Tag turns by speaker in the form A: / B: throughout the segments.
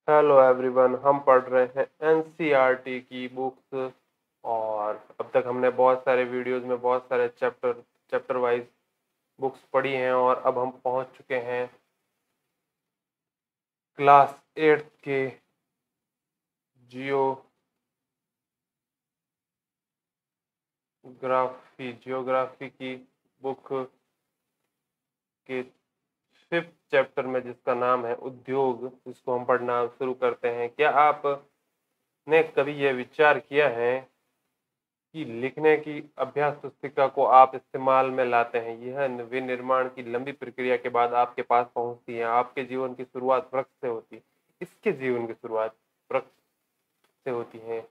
A: Hello everyone, हम पढ़ रहे हैं एनसीईआरटी की बुक्स। और अब तक हमने बहुत सारे वीडियोस में बहुत सारे चैप्टर वाइज बुक्स पढ़ी हैं और अब हम पहुंच चुके हैं क्लास 8 के जियोग्राफी की बुक के 5th चैप्टर में, जिसका नाम है उद्योग। इसको हम पढ़ना शुरू करते हैं। क्या आपने कभी यह विचार किया है कि लिखने की अभ्यास पुस्तिका को आप इस्तेमाल में लाते हैं? यह विनिर्माण की लंबी प्रक्रिया के बाद आपके पास पहुंचती है। आपके जीवन की शुरुआत वृक्ष से होती है। इसके जीवन की शुरुआत वृक्ष से होती है।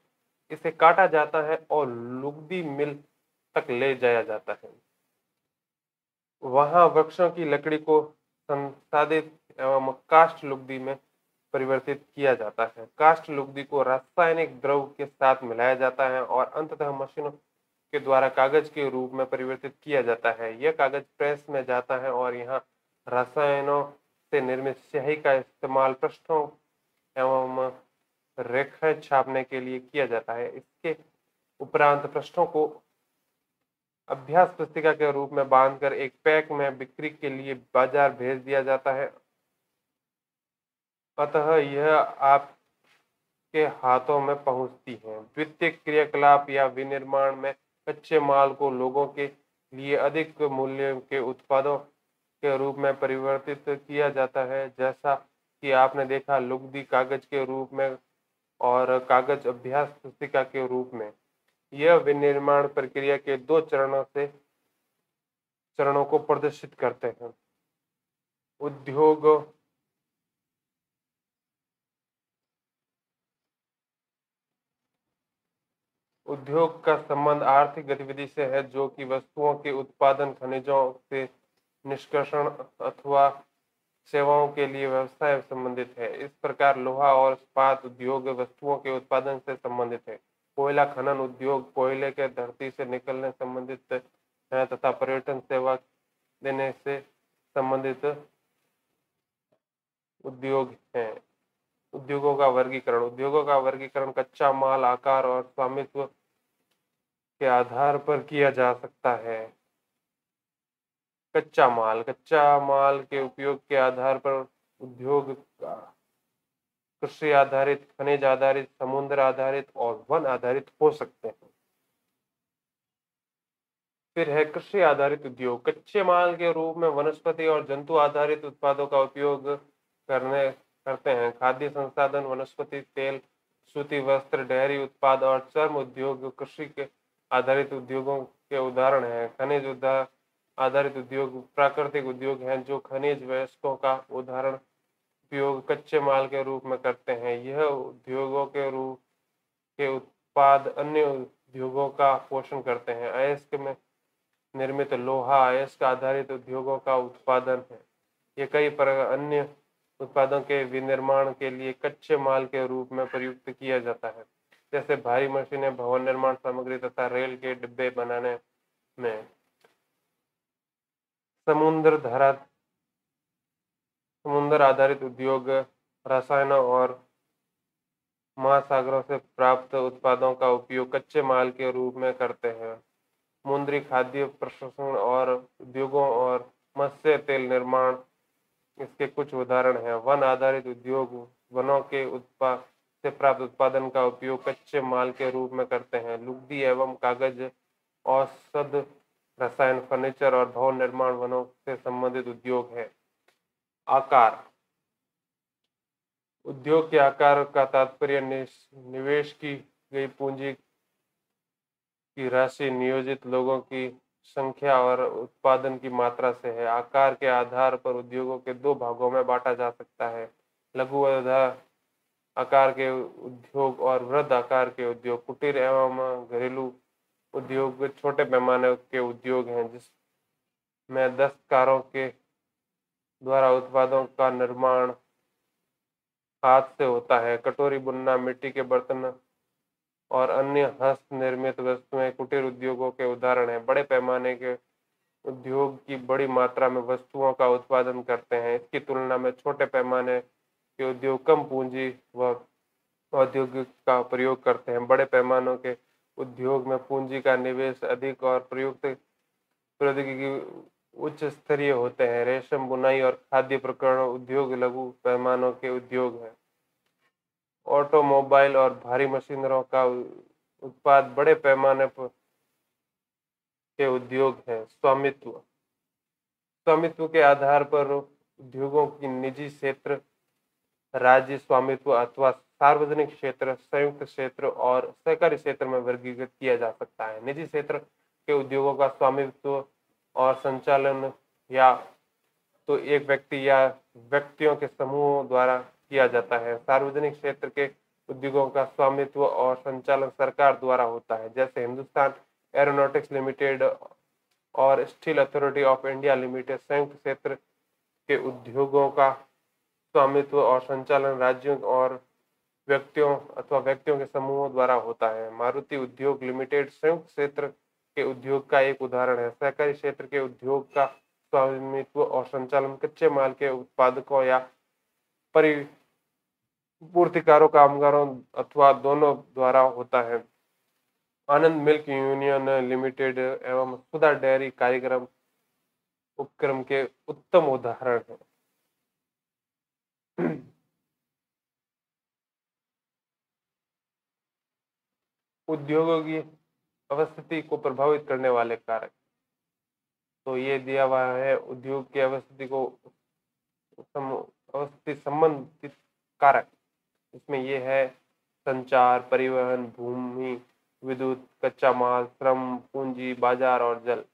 A: इसे काटा जाता है और लुगदी मिल तक ले जाया जाता है। वहां वृक्षों की लकड़ी को संसाधित एवं काष्ठ लुगदी में परिवर्तित किया जाता है। काष्ठ लुगदी को रासायनिक द्रव के साथ मिलाया जाता है और अंततः मशीनों के द्वारा कागज के रूप में परिवर्तित किया जाता है। यह कागज प्रेस में जाता है और यहाँ रसायनों से निर्मित स्याही का इस्तेमाल पृष्ठों एवं रेखाएं छापने के लिए किया जाता है। इसके उपरांत पृष्ठों को अभ्यास पुस्तिका के रूप में बांधकर एक पैक में बिक्री के लिए बाजार भेज दिया जाता है। अतः यह आपके हाथों में पहुंचती है। वित्तीय क्रियाकलाप या विनिर्माण में कच्चे माल को लोगों के लिए अधिक मूल्य के उत्पादों के रूप में परिवर्तित किया जाता है, जैसा कि आपने देखा लुगदी कागज के रूप में और कागज अभ्यास पुस्तिका के रूप में। यह विनिर्माण प्रक्रिया के दो चरणों को प्रदर्शित करते हैं। उद्योग उद्योग का संबंध आर्थिक गतिविधि से है, जो कि वस्तुओं के उत्पादन, खनिजों से निष्कर्षण अथवा सेवाओं के लिए व्यवसाय संबंधित है। इस प्रकार लोहा और इस्पात उद्योग वस्तुओं के उत्पादन से संबंधित है। कोयला खनन उद्योग कोयले के धरती से निकलने संबंधित है तथा पर्यटन सेवा देने से संबंधित उद्योग है। उद्योगों का वर्गीकरण कच्चा माल, आकार और स्वामित्व के आधार पर किया जा सकता है। कच्चा माल के उपयोग के आधार पर उद्योग कृषि आधारित, खनिज आधारित, समुद्र आधारित और वन आधारित हो सकते हैं। फिर है कृषि आधारित उद्योग। कच्चे माल के रूप में वनस्पति और जंतु आधारित उत्पादों का उपयोग करते हैं। खाद्य संसाधन, वनस्पति तेल, सूती वस्त्र, डेयरी उत्पाद और चर्म उद्योग कृषि के आधारित उद्योगों के उदाहरण हैं। आधारित उद्योग प्राकृतिक उद्योग हैं, जो खनिज वयस्कों का उदाहरण उपयोग कच्चे माल के रूप में करते हैं। यह उद्योगों के उत्पाद अन्य उद्योगों का पोषण करते हैं। अयस्क में निर्मित लोहा अयस्क आधारित उद्योगों का उत्पादन है। ये कई अन्य उत्पादों के विनिर्माण के लिए कच्चे माल के रूप में प्रयुक्त किया जाता है, जैसे भारी मशीनें, भवन निर्माण सामग्री तथा रेल के डिब्बे बनाने में। समुद्र आधारित उद्योग रसायनों और महासागरों से प्राप्त उत्पादों का उपयोग कच्चे माल के रूप में करते हैं। समुद्री खाद्य प्रसंस्करण और उद्योगों और मत्स्य तेल निर्माण इसके कुछ उदाहरण हैं। वन आधारित उद्योग वनों के उत्पाद से प्राप्त उत्पादन का उपयोग कच्चे माल के रूप में करते हैं। लुगदी एवं कागज, औषध, रसायन, फर्नीचर और भवन निर्माण वनों से संबंधित उद्योग है। आकार। उद्योग के आकार का तात्पर्य निवेश की गई पूंजी की राशि, नियोजित लोगों की संख्या और उत्पादन की मात्रा से है। आकार के आधार पर उद्योगों के दो भागों में बांटा जा सकता है: लघु आकार के उद्योग और वृहद आकार के उद्योग। कुटीर एवं घरेलू उद्योग छोटे पैमाने के उद्योग हैं, जिसमें दस्तकारों के द्वारा उत्पादों का निर्माण हाथ से होता है। कटोरी बुनना, मिट्टी के बर्तन और अन्य हस्त निर्मित वस्तुएं कुटीर उद्योगों के उदाहरण हैं। बड़े पैमाने के उद्योग की बड़ी मात्रा में वस्तुओं का उत्पादन करते हैं। इसकी तुलना में छोटे पैमाने के उद्योग कम पूंजी व औद्योगिक का प्रयोग करते हैं। बड़े पैमाने के उद्योग में पूंजी का निवेश अधिक और प्रयुक्त प्रौद्योगिकी उच्च स्तरीय होते हैं। रेशम बुनाई और खाद्य प्रकरण उद्योग लघु पैमानों के उद्योग हैं। ऑटोमोबाइल और भारी मशीनरों का उत्पाद बड़े पैमाने पर के उद्योग हैं। स्वामित्व स्वामित्व के आधार पर उद्योगों की निजी क्षेत्र, राज्य स्वामित्व अथवा सार्वजनिक क्षेत्र, संयुक्त क्षेत्र और सहकारी क्षेत्र में वर्गीकृत किया जा सकता है। निजी क्षेत्र के उद्योगों का स्वामित्व और संचालन या तो एक व्यक्ति या व्यक्तियों के समूहों द्वारा किया जाता है। सार्वजनिक क्षेत्र के उद्योगों का स्वामित्व और संचालन सरकार द्वारा होता है, जैसे हिंदुस्तान एरोनॉटिक्स लिमिटेड और steel authority of India limited. संयुक्त क्षेत्र के उद्योगों का स्वामित्व और संचालन राज्यों और व्यक्तियों अथवा व्यक्तियों के समूहों द्वारा होता है। मारुति उद्योग लिमिटेड संयुक्त क्षेत्र के उद्योग का एक उदाहरण है। सहकारी क्षेत्र के उद्योग का स्वामित्व और संचालन कच्चे माल के उत्पादकों या परिपूर्तिकारों, कामगारों अथवा दोनों द्वारा होता है। आनंद मिल्क यूनियन लिमिटेड एवं सुधा डेयरी कार्यक्रम उपक्रम के उत्तम उदाहरण हैं। उद्योगों की अवस्थिति को प्रभावित करने वाले कारक, तो ये दिया हुआ है उद्योग की अवस्थिति को अवस्थिति संबंधित कारक। इसमें ये है संचार, परिवहन, भूमि, विद्युत, कच्चा माल, श्रम, पूंजी, बाजार और जल।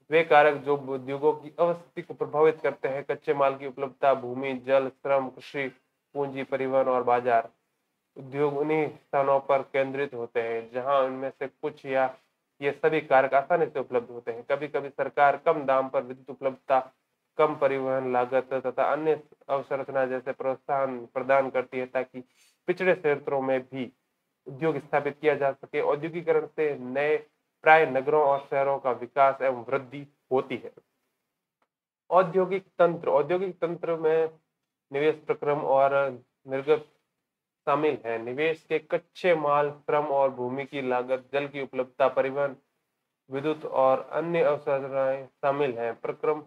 A: वे कारक जो उद्योगों की अवस्थिति को प्रभावित करते हैं: कच्चे माल की उपलब्धता, भूमि, जल, श्रम, कृषि, पूंजी, परिवहन और बाजार। उद्योग उन्हीं स्थानों पर केंद्रित होते हैं जहां उनमें से कुछ या ये सभी कारक आसानी से उपलब्ध होते हैं। कभी कभी सरकार कम दाम पर विद्युत उपलब्धता, कम परिवहन लागत तथा अन्य अवसंरचना जैसे प्रोत्साहन प्रदान करती है ताकि पिछड़े क्षेत्रों में भी उद्योग स्थापित किया जा सके। औद्योगिकरण से नए प्राय नगरों और शहरों का विकास एवं वृद्धि होती है। औद्योगिक तंत्र में निवेश प्रक्रम और निर्गत शामिल है। निवेश के कच्चे माल, श्रम और भूमि की लागत, जल की उपलब्धता, परिवहन, विद्युत और अन्य अवसंरचनाएं शामिल हैं। प्रक्रम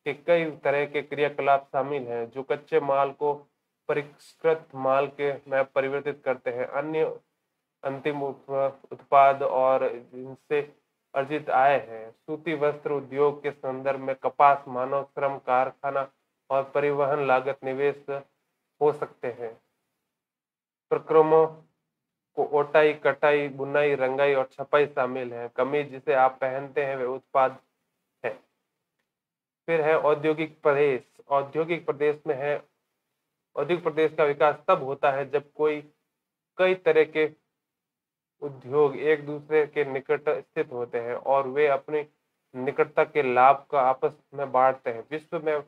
A: के कई तरह के क्रियाकलाप शामिल हैं जो कच्चे माल को परिष्कृत माल के में परिवर्तित करते हैं। अन्य अंतिम उत्पाद और इनसे अर्जित आय है। सूती वस्त्र उद्योग के संदर्भ में कपास, मानव श्रम, कारखाना और परिवहन लागत निवेश हो सकते हैं। प्रक्रमों को ओटाई, कटाई, बुनाई, रंगाई और छपाई शामिल है। कमीज जिसे आप पहनते हैं वे उत्पाद है। फिर है औद्योगिक प्रदेश। औद्योगिक प्रदेश का विकास तब होता है जब कई तरह के उद्योग एक दूसरे के निकट स्थित होते हैं और वे अपनी निकटता के लाभ का आपस में बांटते हैं। विश्व में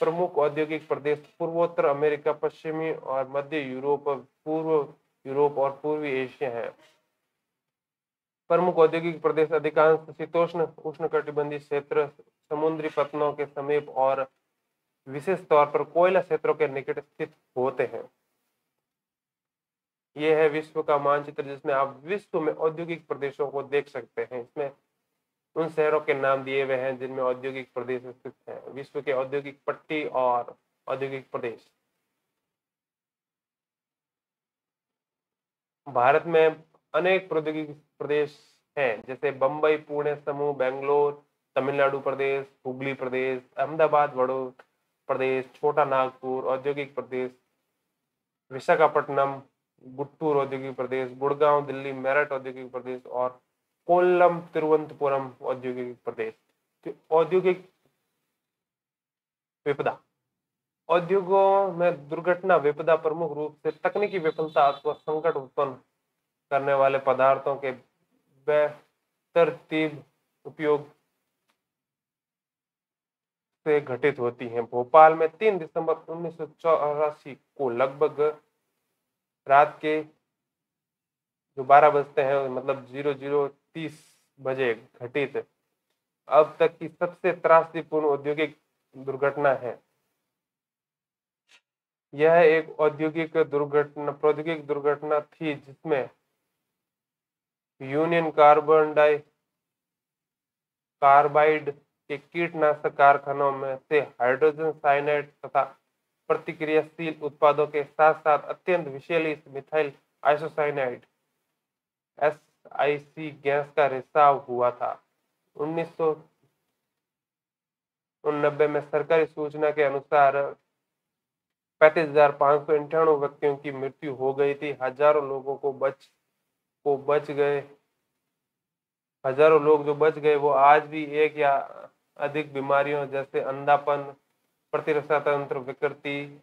A: प्रमुख औद्योगिक प्रदेश पूर्वोत्तर अमेरिका, पश्चिमी और मध्य यूरोप, पूर्व यूरोप और पूर्वी एशिया है। प्रमुख औद्योगिक प्रदेश अधिकांश शीतोष्ण उष्णकटिबंधीय क्षेत्र, समुद्री पत्तनों के समीप और विशेष तौर पर कोयला क्षेत्रों के निकट स्थित होते हैं। यह है विश्व का मानचित्र जिसमें आप विश्व में औद्योगिक प्रदेशों को देख सकते हैं। इसमें उन शहरों के नाम दिए हुए हैं जिनमें औद्योगिक प्रदेश स्थित हैं। विश्व के औद्योगिक पट्टी और औद्योगिक प्रदेश। भारत में अनेक प्रौद्योगिक प्रदेश हैं जैसे बम्बई, पुणे समूह, बेंगलोर, तमिलनाडु प्रदेश, हुगली प्रदेश, अहमदाबाद, वडोदरा प्रदेश, छोटा नागपुर औद्योगिक प्रदेश, विशाखापट्टनम, गुट्टूर औद्योगिक प्रदेश, गुड़गांव दिल्ली, मेरठ औद्योगिक प्रदेश और कोल्लम तिरुवनंतपुरम औद्योगिक प्रदेश। तो औद्योगिक विपदा। उद्योगों में दुर्घटना विपदा प्रमुख रूप से तकनीकी विफलता अथवा संकट उत्पन्न करने वाले पदार्थों के बेतरतीब उपयोग से घटित होती हैं। भोपाल में 3 दिसंबर 1984 को लगभग रात के जो 12 बजते हैं मतलब 00:30 बजे घटित अब तक की सबसे त्रासदीपूर्ण औद्योगिक दुर्घटना है। यह एक प्रौद्योगिक दुर्घटना थी जिसमें यूनियन कार्बाइड के कीटनाशक कारखानों में से हाइड्रोजन साइनाइड तथा प्रतिक्रियाशील उत्पादों के साथ साथ अत्यंत विषैली मिथाइल आइसोसाइनाइड SiC गैस का रिसाव हुआ था। 1989 में सरकारी सूचना के अनुसार 35,598 व्यक्तियों की मृत्यु हो गई थी। हजारों लोग जो बच गए वो आज भी एक या अधिक बीमारियों जैसे अंधापन, प्रतिरक्षा तंत्र विकृति,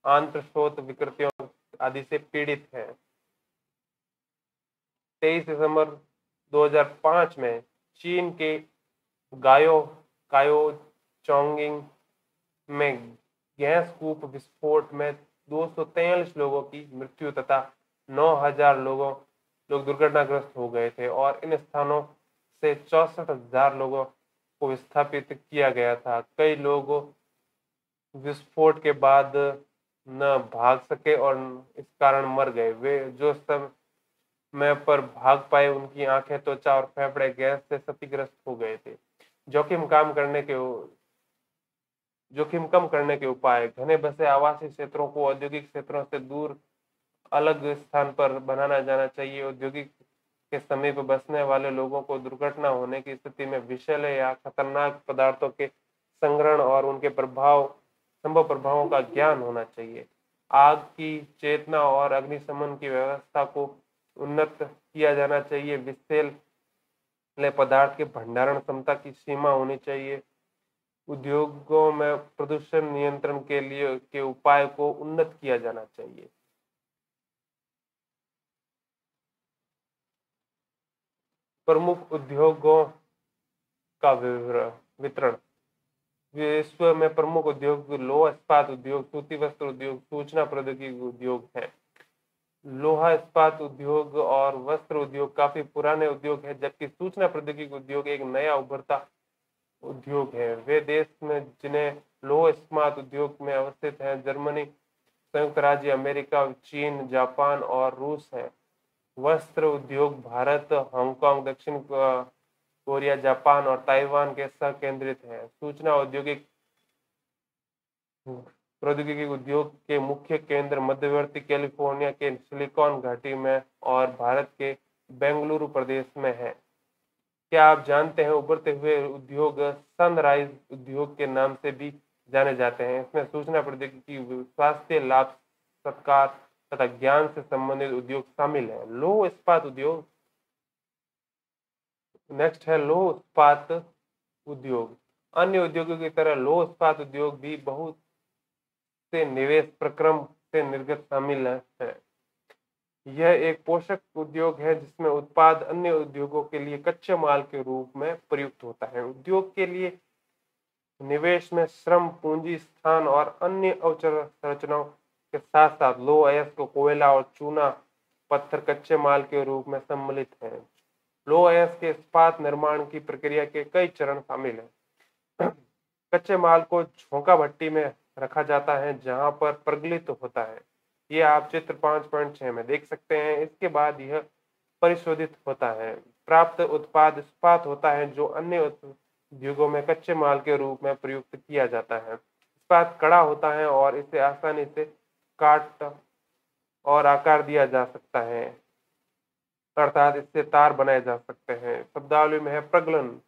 A: आंत्रशोथ विकृतियों आदि से पीड़ित हैं। 23 दिसंबर 2005 में चीन के गायो कायोचोंगिंग में गैस कूप विस्फोट में 243 लोगों की मृत्यु तथा 9,000 लोग दुर्घटनाग्रस्त हो गए थे और इन स्थानों से 64,000 लोगों को विस्थापित किया गया था। कई लोग विस्फोट के बाद न भाग सके और इस कारण मर गए। वे जो समय पर भाग पाए उनकी आंखें, त्वचा और फेफड़े गैस से क्षतिग्रस्त हो गए थे। जोखिम कम करने के उपाय: घने बसे आवासीय क्षेत्रों को औद्योगिक क्षेत्रों से दूर अलग स्थान पर बनाना जाना चाहिए। औद्योगिक के समीप बसने वाले लोगों को दुर्घटना होने की स्थिति में विषैले या खतरनाक पदार्थों के संग्रहण और उनके संभव प्रभावों का ज्ञान होना चाहिए। आग की चेतना और अग्निशमन की व्यवस्था को उन्नत किया जाना चाहिए। विषैले पदार्थ के भंडारण क्षमता की सीमा होनी चाहिए। उद्योगों में प्रदूषण नियंत्रण के उपाय को उन्नत किया जाना चाहिए। प्रमुख उद्योगों का वितरण: विश्व में प्रमुख उद्योग लोहा इस्पात उद्योग, सूती वस्त्र उद्योग, सूचना प्रौद्योगिकी उद्योग है। लोहा इस्पात उद्योग और वस्त्र उद्योग काफी पुराने उद्योग है, जबकि सूचना प्रौद्योगिकी उद्योग एक नया उभरता उद्योग है। वे देश में जिन्हें लोह इस्पात उद्योग में अवस्थित हैं जर्मनी, संयुक्त राज्य अमेरिका, चीन, जापान और रूस है। वस्त्र उद्योग भारत, हांगकांग, दक्षिण कोरिया, जापान और ताइवान के साथ केंद्रित है। सूचना प्रौद्योगिकी उद्योग के मुख्य केंद्र मध्यवर्ती कैलिफोर्निया के सिलिकॉन घाटी में और भारत के बेंगलुरु प्रदेश में है। क्या आप जानते हैं उभरते हुए उद्योग सनराइज उद्योग के नाम से भी जाने जाते हैं। इसमें सूचना प्रौद्योगिकी, स्वास्थ्य लाभ, सत्कार तथा ज्ञान से संबंधित उद्योग शामिल है। लौह इस्पात उद्योग नेक्स्ट है। लौह इस्पात उद्योग अन्य उद्योगों की तरह लौह इस्पात उद्योग भी बहुत से निवेश प्रक्रम से निर्गत शामिल है। यह एक पोषक उद्योग है जिसमें उत्पाद अन्य उद्योगों के लिए कच्चे माल के रूप में प्रयुक्त होता है। उद्योग के लिए निवेश में श्रम, पूंजी, स्थान और अन्य अवसंरचनाओं के साथ साथ लौह अयस्क, कोयला और चूना पत्थर कच्चे माल के रूप में सम्मिलित है। लौह अयस्क के इस्पात निर्माण की प्रक्रिया के कई चरण शामिल हैं। कच्चे माल को झोंका भट्टी में रखा जाता है जहां पर प्रगलित होता है। ये आप चित्र 5.6 में देख सकते हैं। इसके बाद यह परिशोधित होता है। प्राप्त उत्पाद इस्पात होता है जो अन्य उद्योगों में कच्चे माल के रूप में प्रयुक्त किया जाता है। इस्पात कड़ा होता है और इसे आसानी से काट और आकार दिया जा सकता है, अर्थात इससे तार बनाए जा सकते हैं। शब्दावली में है प्रगलन।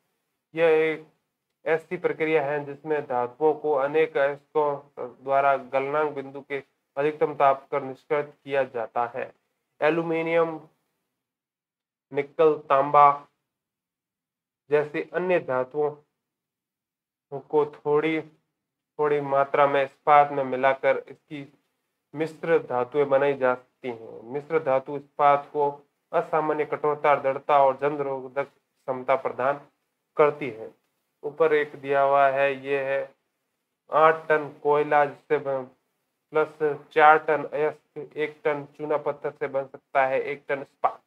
A: यह एक ऐसी प्रक्रिया है जिसमें धातुओं को अनेक अयस्कों द्वारा गलनांक बिंदु के अधिकतम ताप पर निष्कासित किया जाता है। एल्यूमीनियम, निकल, तांबा जैसी अन्य धातुओं को थोड़ी थोड़ी मात्रा में इस्पात में मिलाकर इसकी मिश्र धातुएं बनाई जा सकती हैं। मिश्र धातु इस्पात को असामान्य कठोरता, दृढ़ता और जंग रोधक क्षमता प्रदान करती है। ऊपर एक दिया हुआ है, ये है 8 टन कोयला जिससे प्लस 4 टन अयस्क, 1 टन चूना पत्थर से बन सकता है 1 टन इस्पात।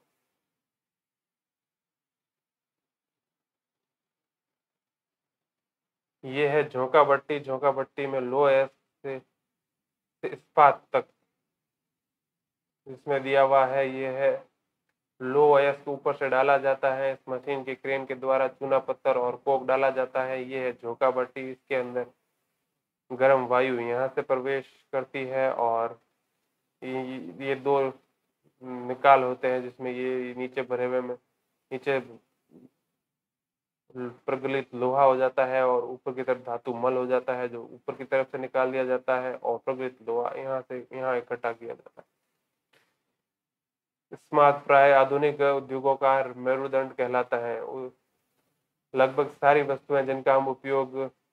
A: ये है झोंका भट्टी। झोंका भट्टी में लौह अयस्क से से इस्पात तक। इसमें दिया हुआ है ये है लो अयस्क ऊपर से डाला जाता है, इस मशीन के क्रेन के द्वारा चूना पत्थर और कोक डाला जाता है। ये है झोंका भट्टी, इसके अंदर गर्म वायु यहाँ से प्रवेश करती है और ये दो निकाल होते हैं जिसमें ये नीचे भरे हुए में नीचे प्रज्वलित लोहा हो जाता है और ऊपर की तरफ धातु मल हो जाता है, जो ऊपर की तरफ से निकाल दिया जाता है और प्रज्वलित लोहा यहाँ से यहाँ इकट्ठा किया जाता है। इस्पात प्राय आधुनिक उद्योगों का मेरुदंड कहलाता है। लगभग सारी वस्तुएं जिनका हम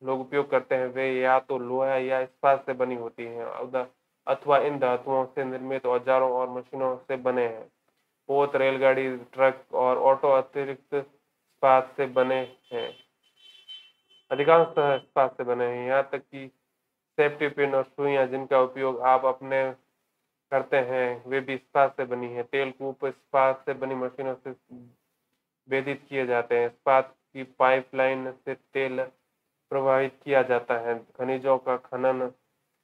A: लोग उपयोग करते हैं वे या तो लोहा या इस्पात से बनी होती हैं अथवा इन धातुओं से निर्मित औजारों और मशीनों से बने हैं। पोत, रेलगाड़ी, ट्रक और ऑटो अतिरिक्त इस्पात से बने हैं, अधिकांशतः इस्पात से बने हैं। यहाँ तक कि सेफ्टी पिन और सुइयां जिनका उपयोग आप अपने करते हैं वे भी इस्पात से बनी है। तेल कूप इस्पात से बनी मशीनों से वेदित किए जाते हैं। इस्पात की पाइपलाइन से तेल प्रवाहित किया जाता है। खनिजों का खनन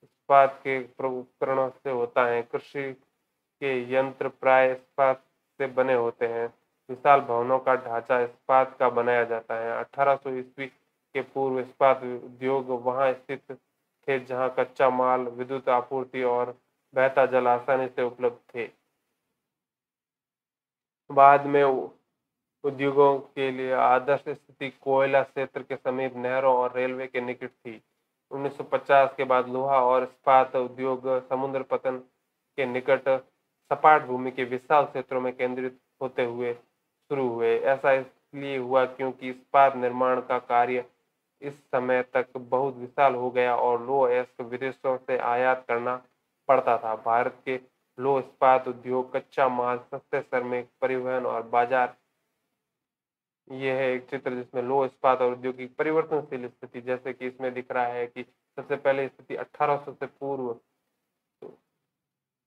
A: इस्पात के उपकरणों से होता है। कृषि के यंत्र प्राय इस्पात से बने होते हैं। विशाल भवनों का ढांचा इस्पात का बनाया जाता है। 1800 ईस्वी के पूर्व इस्पात उद्योग वहां स्थित थे जहां कच्चा माल, विद्युत आपूर्ति और बहता जल आसानी से उपलब्ध थे। बाद में उद्योगों के लिए आदर्श स्थिति कोयला क्षेत्र के समीप नहरों और रेलवे के निकट थी। 1950 के बाद लोहा और इस्पात उद्योग समुद्र पतन के निकट सपाट भूमि के विशाल क्षेत्रों में केंद्रित होते हुए शुरू हुए। ऐसा इसलिए हुआ क्योंकि इस्पात निर्माण का कार्य इस समय तक बहुत विशाल हो गया और लौह अयस्क विदेशों से आयात करना पड़ता था। भारत के लौह इस्पात उद्योग कच्चा माल, सस्ते श्रमिक, परिवहन और बाजार। ये है एक चित्र जिसमें लौह इस्पात और औद्योगिक परिवर्तनशील स्थिति, जैसे कि इसमें दिख रहा है कि सबसे पहले स्थिति 1800 से पूर्व तो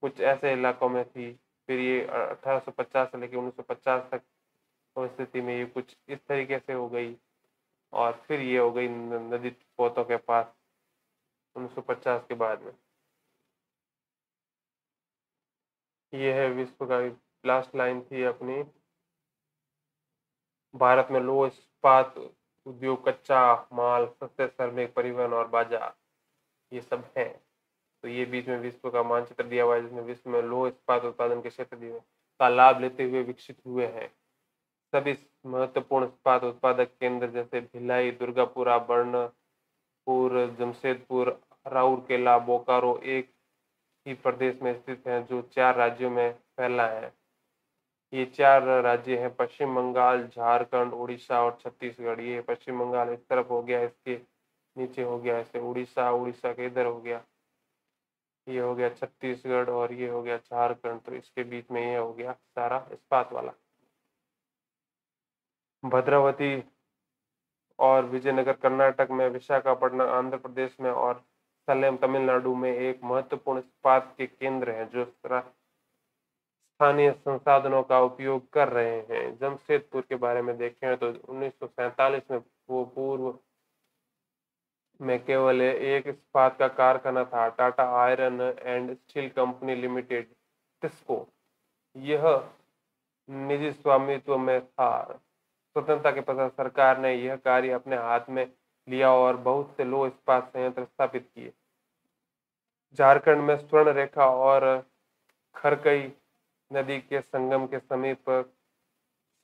A: कुछ ऐसे इलाकों में थी, फिर ये 1850 से लेकर 1950 तक स्थिति में ये कुछ इस तरीके से हो गई और फिर ये हो गई नदी पोतों के पास 1950 के बाद में। ये है विश्व का लास्ट लाइन थी अपनी। भारत में लौह इस्पात उद्योग कच्चा माल, सस्ते श्रमिक, परिवहन और बाजार ये सब है। तो ये बीच में विश्व का मानचित्र दिया हुआ है जिसमें विश्व में लौह इस्पात उत्पादन के क्षेत्र दिए का लाभ लेते हुए विकसित हुए हैं। सभी महत्वपूर्ण इस्पात उत्पादक केंद्र जैसे भिलाई, दुर्गापुरा, बर्नपुर, जमशेदपुर, राउरकेला, बोकारो एक ही प्रदेश में स्थित हैं जो 4 राज्यों में फैला है। ये 4 राज्य हैं पश्चिम बंगाल, झारखंड, उड़ीसा और छत्तीसगढ़। ये पश्चिम बंगाल इस तरफ हो गया, इसके नीचे हो गया ऐसे उड़ीसा, उड़ीसा के इधर हो गया, ये हो गया छत्तीसगढ़ और ये हो गया झारखंड। तो इसके बीच में ये हो गया सारा इस्पात वाला। भद्रावती और विजयनगर कर्नाटक में, विशाखापट्टनम आंध्र प्रदेश में और सलेम तमिलनाडु में एक महत्वपूर्ण इस्पात के केंद्र हैं जो स्थानीय संसाधनों का उपयोग कर रहे हैं। जमशेदपुर के बारे में देखें तो 1947 में वो पूर्व में केवल एक इस्पात का कारखाना था, Tata iron and steel company limited TISCO. यह निजी स्वामित्व में था। स्वतंत्रता के पश्चात सरकार ने यह कार्य अपने हाथ में लिया और बहुत से लौह इस्पात संयंत्र स्थापित किए। झारखंड में स्वर्ण रेखा और खरकई नदी के संगम के समीप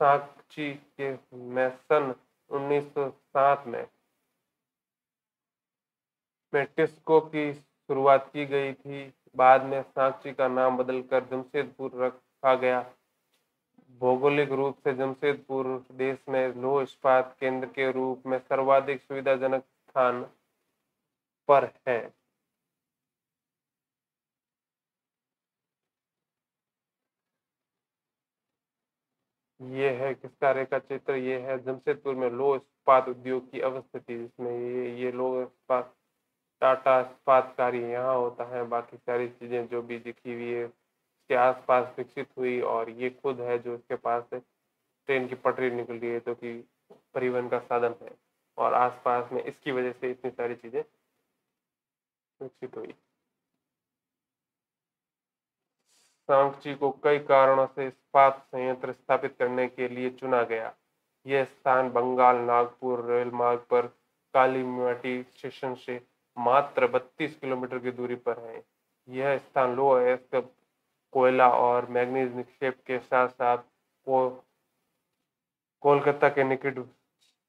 A: सांची के में सन 1907 में टिस्को की शुरुआत की गई थी। बाद में सांची का नाम बदलकर जमशेदपुर रखा गया। भौगोलिक रूप से जमशेदपुर देश में लौह इस्पात केंद्र के रूप में सर्वाधिक सुविधाजनक स्थान पर है। ये है किसका रेखा चित्र, ये है जमशेदपुर में लौह इस्पात उद्योग की अवस्थिति, जिसमें ये लौह इस्पात टाटा इस्पात कार्य यहाँ होता है। बाकी सारी चीजें जो भी दिखी हुई है इसके आसपास विकसित हुई और ये खुद है जो इसके पास है ट्रेन की पटरी निकल रही है तो कि परिवहन का साधन है और आसपास में इसकी वजह से इतनी सारी चीजें विकसित हुई। सांची को कई कारणों से इस्पात संयंत्र स्थापित करने के लिए चुना गया। यह स्थान बंगाल नागपुर रेल मार्ग पर कालीमाटी स्टेशन से मात्र 32 किलोमीटर की दूरी पर है। यह स्थान लो अयस्क कोयला और मैग्नीज निक्षेप के साथ साथ कोलकाता के निकट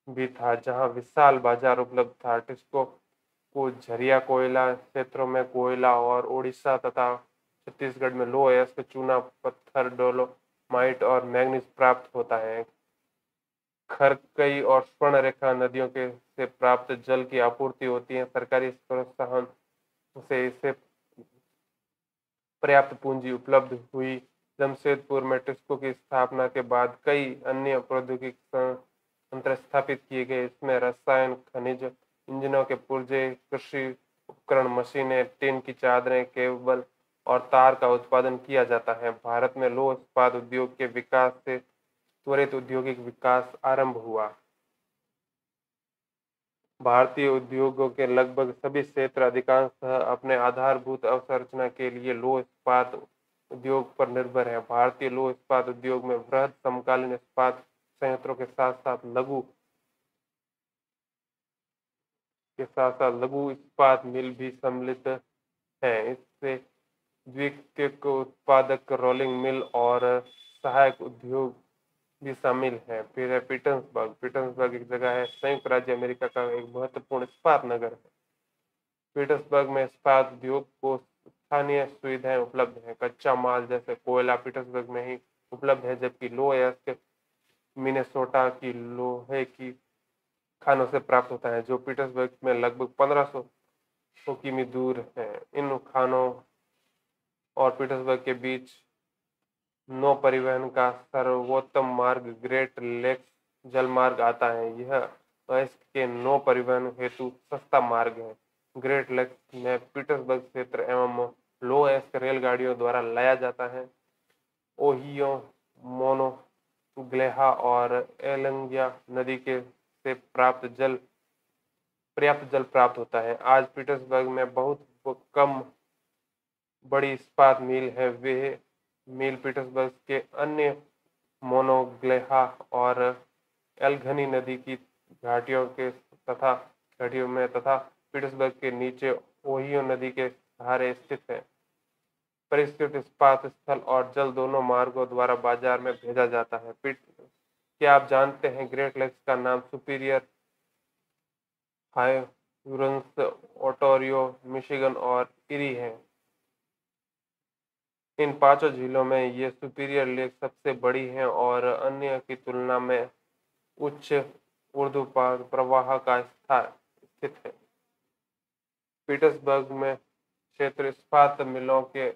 A: भी था, जहां विशाल बाजार उपलब्ध था। टिस्को को झरिया कोयला क्षेत्रों में कोयला और ओडिशा तथा छत्तीसगढ़ में लो अयस्क चूना पत्थर डोलोमाइट और मैग्नीज प्राप्त होता है। खरकई और स्वर्णरेखा नदियों के से प्राप्त जल की आपूर्ति होती है। सरकारी प्रोत्साहन से इसे पर्याप्त पूंजी उपलब्ध हुई। जमशेदपुर में टिस्को की स्थापना के बाद कई अन्य प्रौद्योगिक संयंत्र स्थापित किए गए। इसमें रसायन, खनिज, इंजनों के पुर्जे, कृषि उपकरण, मशीनें, टिन की चादरें, केबल और तार का उत्पादन किया जाता है। भारत में लौह इस्पात उद्योग के विकास से त्वरित औद्योगिक विकास आरंभ हुआ। भारतीय उद्योगों के लगभग सभी क्षेत्र अधिकांशतः अपने आधारभूत अवसंरचना के लिए लौह इस्पात उद्योग पर निर्भर है। भारतीय लौह इस्पात उद्योग में वृहद समकालीन इस्पात संयंत्रों के साथ साथ लघु इस्पात मिल भी सम्मिलित है। इससे द्वितीयक उत्पादक रोलिंग मिल और सहायक उद्योग भी शामिल है। फिर है पीटर्सबर्ग। पीटर्सबर्ग एक जगह है, संयुक्त राज्य अमेरिका का एक महत्वपूर्ण इस्पात नगर है। पीटर्सबर्ग में इस्पात उद्योग को स्थानीय सुविधाएं उपलब्ध है। कच्चा माल जैसे कोयला पीटर्सबर्ग में ही उपलब्ध है, जबकि लो अयस्क मिनेसोटा की लोहे की खानों से प्राप्त होता है, जो पीटर्सबर्ग में लगभग 1500 किमी दूर है। इन खानों और पीटर्सबर्ग के बीच नौ परिवहन का सर्वोत्तम मार्ग ग्रेट लेक्स जलमार्ग आता है। यह अयस्क के नौ परिवहन हेतु सस्ता मार्ग है। ग्रेट लेक्स में पीटर्सबर्ग क्षेत्र एवं लो अयस्क रेलगाड़ियों द्वारा लाया जाता है। ओहियो, मोनोग्लेहा और एलंगिया नदी के से पर्याप्त जल प्राप्त होता है। आज पीटर्सबर्ग में बहुत कम बड़ी इस्पात मिल है। वे मिल पीटर्सबर्ग के अन्य मोनोग्लेहा और एल्गनी नदी की घाटियों में तथा पीटर्सबर्ग के नीचे ओहियो नदी के सहारे स्थित है। परिष्कृत इस्पात स्थल और जल दोनों मार्गों द्वारा बाजार में भेजा जाता है। क्या आप जानते हैं ग्रेट लेक्स का नाम सुपीरियर, हाइरूंस, ओंटारियो, मिशिगन और इरी है। इन पांचों झीलों में ये सुपीरियर लेक सबसे बड़ी है और अन्य की तुलना में उच्च ऊर्ध्वाधर प्रवाह का स्थित है। पीटर्सबर्ग में क्षेत्र इस्पात मिलों के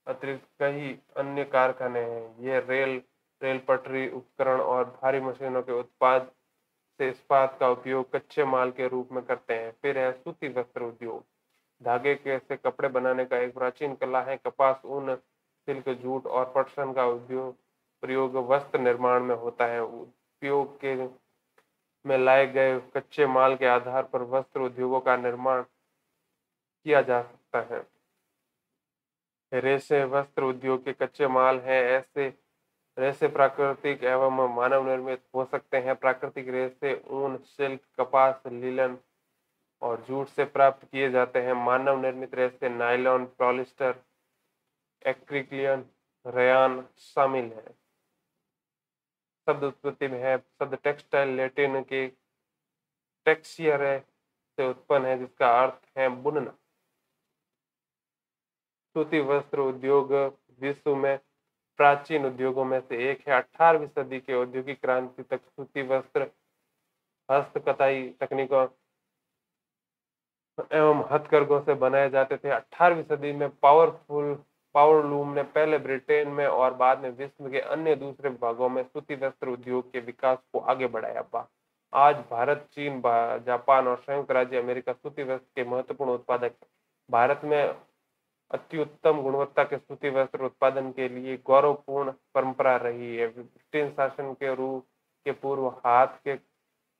A: अतिरिक्त कई अन्य कारखाने हैं। ये रेल पटरी उपकरण और भारी मशीनों के उत्पाद से इस्पात का उपयोग कच्चे माल के रूप में करते हैं। फिर है सूती वस्त्र उद्योग। धागे के से कपड़े बनाने का एक प्राचीन कला है। कपास, ऊन, सिल्क, जूट और पटसन का प्रयोग वस्त्र निर्माण में होता है। उपयोग के में लाए गए कच्चे माल के आधार पर वस्त्र उद्योगों का निर्माण किया जा सकता है। रेशे वस्त्र उद्योग के कच्चे माल हैं। ऐसे रेशे प्राकृतिक एवं मानव निर्मित हो सकते हैं। प्राकृतिक रेशे ऊन, सिल्क, कपास, लिनन और जूट से प्राप्त किए जाते हैं। मानव निर्मित रेशे नायलॉन, पॉलिस्टर, एक्रिलिक, रेयान शामिल है। शब्द उत्पत्ति में है। शब्द टेक्सटाइल लैटिन के टेक्सियरे से उत्पन्न है, जिसका अर्थ है बुनना। सूती वस्त्र उद्योग विश्व में प्राचीन उद्योगों में से एक है। 18वीं सदी के औद्योगिक क्रांति तक सूती वस्त्र हस्तकताई तकनीकों एवं हथकरघों से बनाए जाते थे। 18वीं सदी में पावरलूम ने पहले ब्रिटेन में और बाद में विश्व के अन्य दूसरे भागों में सूती वस्त्र उद्योग के विकास को आगे बढ़ाया। आज भारत, चीन, जापान और संयुक्त राज्य अमेरिका सूती वस्त्र के महत्वपूर्ण उत्पादक है। भारत में अति उत्तम गुणवत्ता के सूती वस्त्र उत्पादन के लिए गौरवपूर्ण परंपरा रही है। ब्रिटिश शासन के पूर्व हाथ के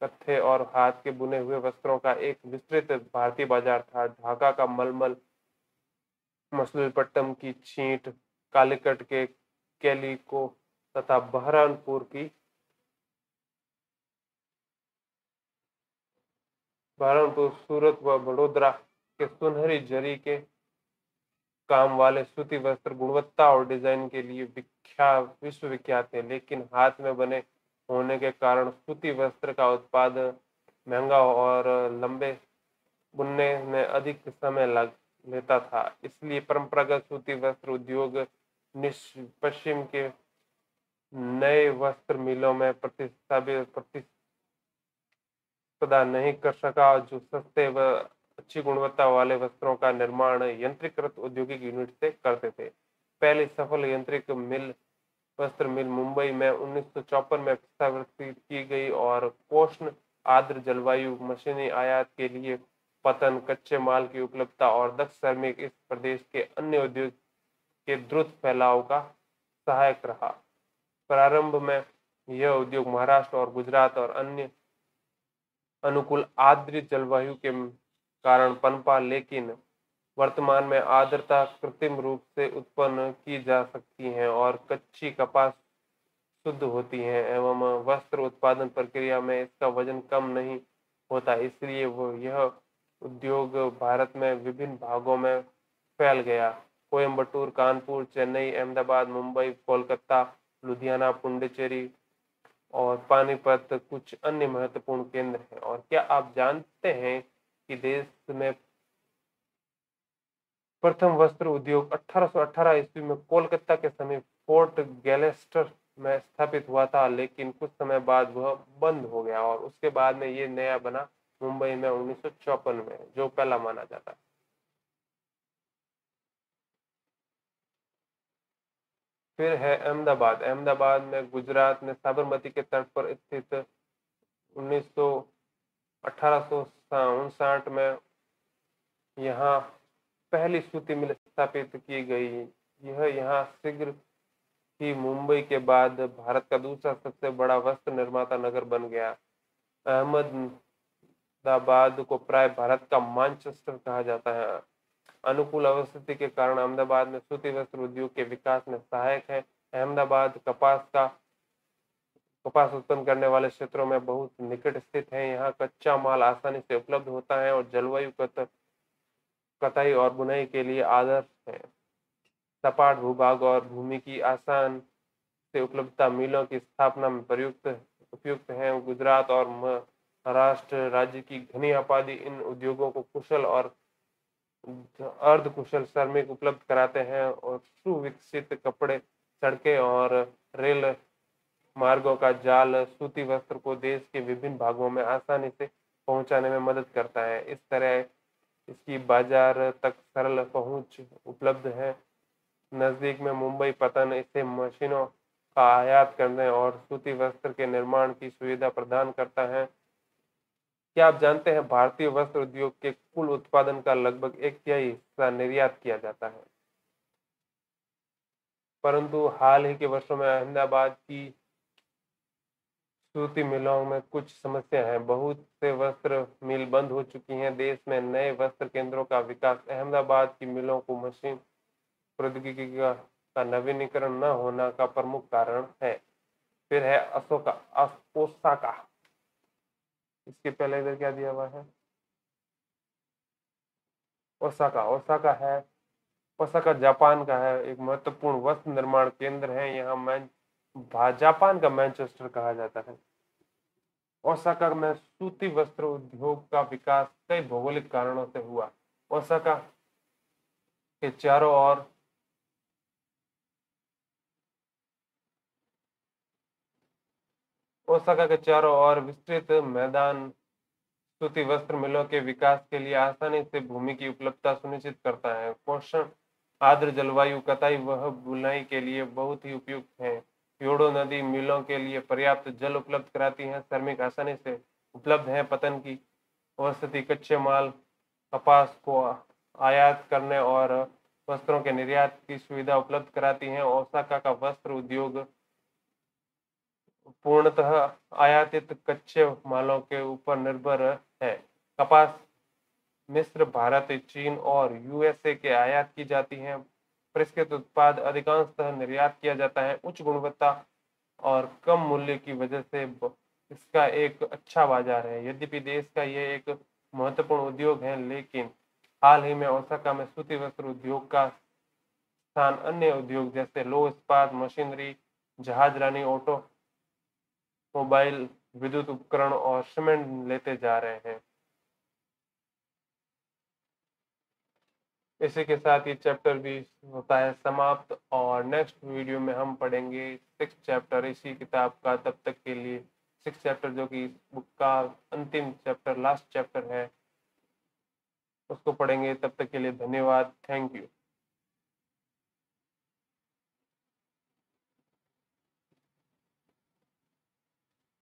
A: कत्थे और हाथ के बुने हुए वस्त्रों का एक विस्तृत भारतीय बाजार था। ढाका का मलमल, मसलिनपट्टनम की छींट, कालीकट के कैलिको तथा बहरमपुर, सूरत व बड़ोदरा के सुनहरी जरी के काम वाले सूती वस्त्र गुणवत्ता और डिजाइन के लिए विश्वविख्यात है, लेकिन हाथ में बने होने के कारण सूती वस्त्र का उत्पादन महंगा और लंबे बुनने में अधिक समय लग लेता था। इसलिए परंपरागत सूती वस्त्र उद्योग पश्चिम के नए वस्त्र मिलों में प्रतिस्पर्धा नहीं कर सका, जो सस्ते व अच्छी गुणवत्ता वाले वस्त्रों का निर्माण यंत्रीकृत औद्योगिक यूनिट से करते थे। पहली सफल यंत्रिक वस्त्र मिल मुंबई में 1954 में स्थापित की गई और पोषण आर्द्र जलवायु, मशीनी आयात के लिए पतन, कच्चे माल की उपलब्धता और दक्ष श्रमिक इस प्रदेश के अन्य उद्योग के द्रुत फैलाव का सहायक रहा। प्रारंभ में यह उद्योग महाराष्ट्र और गुजरात और अन्य अनुकूल आर्द्र जलवायु के कारण पनपा, लेकिन वर्तमान में आर्द्रता कृत्रिम रूप से उत्पन्न की जा सकती है और कच्ची कपास शुद्ध होती है एवं वस्त्र उत्पादन प्रक्रिया में इसका वजन कम नहीं होता। इसलिए यह उद्योग भारत में विभिन्न भागों में फैल गया। कोयम्बटूर, कानपुर, चेन्नई, अहमदाबाद, मुंबई, कोलकाता, लुधियाना, पुडुचेरी और पानीपत कुछ अन्य महत्वपूर्ण केंद्र हैं। और क्या आप जानते हैं कि देश में प्रथम वस्त्र उद्योग 1818 ईस्वी में कोलकाता के समीप फोर्ट गैलेस्टर में स्थापित हुआ था, लेकिन कुछ समय बाद वह बंद हो गया और उसके बाद में ये नया बना मुंबई में 1954 में, जो पहला माना जाता है। फिर है अहमदाबाद। अहमदाबाद में गुजरात में साबरमती के तट पर स्थित 1859 में यहाँ पहली सूती मिल स्थापित की गई। यह यहाँ शीघ्र ही मुंबई के बाद भारत का दूसरा सबसे बड़ा वस्त्र निर्माता नगर बन गया। अहमदाबाद को प्राय भारत का मैनचेस्टर कहा जाता है। अनुकूल अवस्थिति के कारण अहमदाबाद में सूती वस्त्र उद्योग के विकास में सहायक है। अहमदाबाद कपास उत्पन्न करने वाले क्षेत्रों में बहुत निकट स्थित है। यहाँ कच्चा माल आसानी से उपलब्ध होता है और जलवायु कताई और बुनाई के लिए आदर्श है। सपाट भूभाग और भूमि की आसान से उपलब्धता मिलों की स्थापना में उपयुक्त है। गुजरात और महाराष्ट्र राज्य की घनी आबादी इन उद्योगों को कुशल और अर्ध कुशल श्रमिक उपलब्ध कराते हैं और सुविकसित कपड़े, सड़कें और रेल मार्गों का जाल सूती वस्त्र को देश के विभिन्न भागों में आसानी से पहुंचाने में मदद करता है। इस तरह इसकी बाजार तक सरल पहुंच उपलब्ध है। नजदीक में मुंबई पतन इसे मशीनों का आयात करने और सूती वस्त्र के निर्माण की सुविधा प्रदान करता है। क्या आप जानते हैं भारतीय वस्त्र उद्योग के कुल उत्पादन का लगभग 1/3 हिस्सा निर्यात किया जाता है। परंतु हाल ही के वर्षों में अहमदाबाद की सूती मिलों में कुछ समस्या है। बहुत से वस्त्र मिल बंद हो चुकी हैं। देश में नए वस्त्र केंद्रों का विकास अहमदाबाद की मिलों को मशीन प्रौद्योगिकी का नवीनीकरण न होना का प्रमुख कारण है। फिर है ओसाका। इसके पहले इधर क्या दिया हुआ है? ओसाका जापान का है, एक महत्वपूर्ण वस्त्र निर्माण केंद्र है। यहाँ जापान का मैनचेस्टर कहा जाता है। ओसाका में सूती वस्त्र उद्योग का विकास कई भौगोलिक कारणों से हुआ। ओसाका के चारों ओर विस्तृत मैदान सूती वस्त्र मिलों के विकास के लिए आसानी से भूमि की उपलब्धता सुनिश्चित करता है। पोषण आर्द्र जलवायु कताई वह बुनाई के लिए बहुत ही उपयुक्त है। योडो नदी मिलों के लिए पर्याप्त जल उपलब्ध कराती है। श्रमिक आसानी से उपलब्ध है। पतन की अवस्थिति कच्चे माल कपास को आयात करने और वस्त्रों के निर्यात की सुविधा उपलब्ध कराती है। ओसाका का वस्त्र उद्योग पूर्णतः आयातित कच्चे मालों के ऊपर निर्भर है। कपास मिस्र, भारत, चीन और यूएसए के आयात की जाती है। परिष्कृत उत्पाद अधिकांशतः निर्यात किया जाता है। उच्च गुणवत्ता और कम मूल्य की वजह से इसका एक अच्छा बाजार है। यद्यपि देश का यह एक महत्वपूर्ण उद्योग है, लेकिन हाल ही में ओसाका में सूती वस्त्र उद्योग का स्थान अन्य उद्योग जैसे लौह इस्पात, मशीनरी, जहाजरानी, ऑटोमोबाइल, विद्युत उपकरण और सीमेंट लेते जा रहे हैं। इसी के साथ ये चैप्टर भी होता है समाप्त, और नेक्स्ट वीडियो में हम पढ़ेंगे 6 चैप्टर इसी किताब का। तब तक के लिए 6 चैप्टर, जो कि इस बुक का अंतिम चैप्टर, लास्ट चैप्टर है, उसको पढ़ेंगे। तब तक के लिए धन्यवाद। Thank you.